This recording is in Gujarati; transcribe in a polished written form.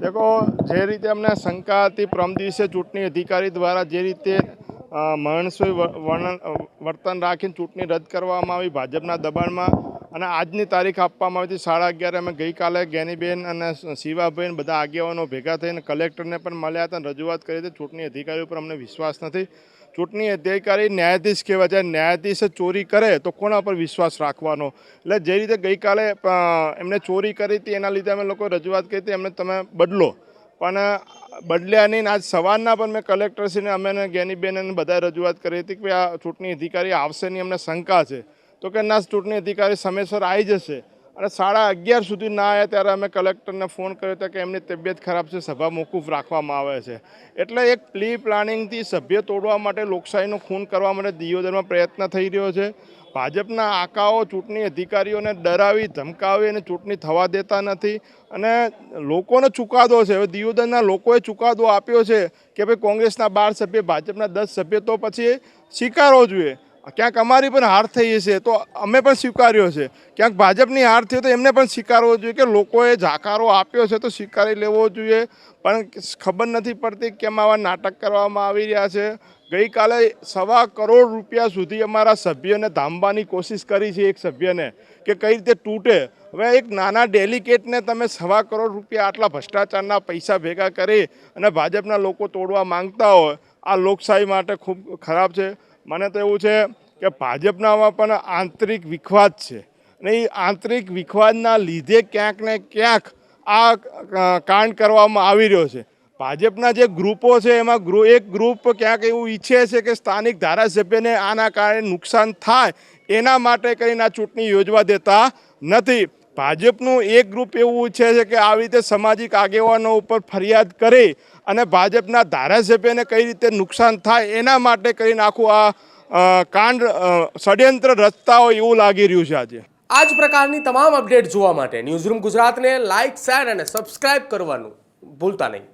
देखो जे रीते अमने शंका थी प्रम दिवसे चूंटणी अधिकारी द्वारा जे रीते મહણસોઈ વર્તન રાખીને ચૂંટણી રદ કરવામાં આવી ભાજપના દબાણમાં અને આજની તારીખ આપવામાં આવી હતી 11:30 અમે ગઈકાલે જ્ઞાનીબેન અને શિવાભાઈ બધા આગેવાનો ભેગા થઈને કલેક્ટરને પણ મળ્યા હતા અને રજૂઆત કરી હતી ચૂંટણી અધિકારીઓ પર અમને વિશ્વાસ નથી। ચૂંટણી અધિકારી ન્યાયાધીશ કહેવાય છે, ન્યાયાધીશ ચોરી કરે તો કોના પર વિશ્વાસ રાખવાનો। એટલે જે રીતે ગઈકાલે એમને ચોરી કરી હતી એના લીધે અમે લોકો રજૂઆત કરી હતી એમને તમે બદલો, પણ બદલ્યા નહીં। આજ સવારના પણ મેં કલેક્ટરશ્રીને અમે જ્ઞાનીબેન અને બધા રજૂઆત કરી હતી કે આ ચૂંટણી અધિકારી આવશે નહીં, અમને શંકા છે। તો કે ના, ચૂંટણી અધિકારી સમયસર આવી જશે અને 11:30 સુધી ના આવ્યા ત્યારે અમે કલેક્ટરને ફોન કર્યો હતો કે એમની તબિયત ખરાબ છે, સભા મોકૂફ રાખવામાં આવે છે। એટલે એક પ્રી પ્લાનિંગથી સભ્ય તોડવા માટે, લોકશાહીનું ખૂન કરવા માટે દિયોદરમાં પ્રયત્ન થઈ રહ્યો છે। ભાજપના આકાઓ ચૂંટણી અધિકારીઓને ડરાવી ધમકાવી અને ચૂંટણી થવા દેતા નથી અને લોકોનો ચુકાદો છે। હવે દિયોદરના લોકોએ ચુકાદો આપ્યો છે કે ભાઈ કોંગ્રેસના 12 સભ્ય, ભાજપના 10 સભ્ય, તો પછી સ્વીકારવો જોઈએ। ક્યાંક અમારી પણ હાર થઈ છે તો અમે પણ સ્વીકાર્યો છે, ક્યાંક ભાજપની હાર થઈ તો એમને પણ સ્વીકારવો જોઈએ કે લોકોએ જાકારો આપ્યો છે તો સ્વીકારી લેવો જોઈએ। પણ ખબર નથી પડતી કેમ આવા નાટક કરવામાં આવી રહ્યા છે। ગઈકાલે 1.25 કરોડ રૂપિયા સુધી અમારા સભ્યોને ધામવાની કોશિશ કરી છે, એક સભ્યને, કે કઈ રીતે તૂટે। હવે એક નાના ડેલિકેટને તમે 1.25 કરોડ રૂપિયા આટલા ભ્રષ્ટાચારના પૈસા ભેગા કરી અને ભાજપના લોકો તોડવા માંગતા હોય, આ લોકશાહી માટે ખૂબ ખરાબ છે। મને તો એવું છે કે ભાજપનામાં પણ આંતરિક વિખવાદ છે અને એ આંતરિક વિખવાદના લીધે ક્યાંક ને ક્યાંક આ કાંડ કરવામાં આવી રહ્યો છે। ભાજપના જે ગ્રુપો છે એમાં એક ગ્રુપ ક્યાંક એવું ઈચ્છે છે કે સ્થાનિક ધારાસભ્યને આના કારણે નુકસાન થાય એના માટે કરીને આ ચૂંટણી યોજવા દેતા નથી। ભાજપનું એક ગ્રુપ એવું ઈચ્છે છે કે આવી રીતે સામાજિક આગેવાનો ઉપર ફરિયાદ કરી અને ભાજપના ધારાસભ્યને કઈ રીતે નુકસાન થાય એના માટે કરીને આખું આ કાંડ ષડયંત્ર રચતા હોય એવું લાગી રહ્યું છે આજે। આ જ પ્રકારની તમામ અપડેટ જોવા માટે ન્યૂઝરૂમ ગુજરાતને લાઇક, શેર અને સબસ્ક્રાઇબ કરવાનું ભૂલતા નહીં।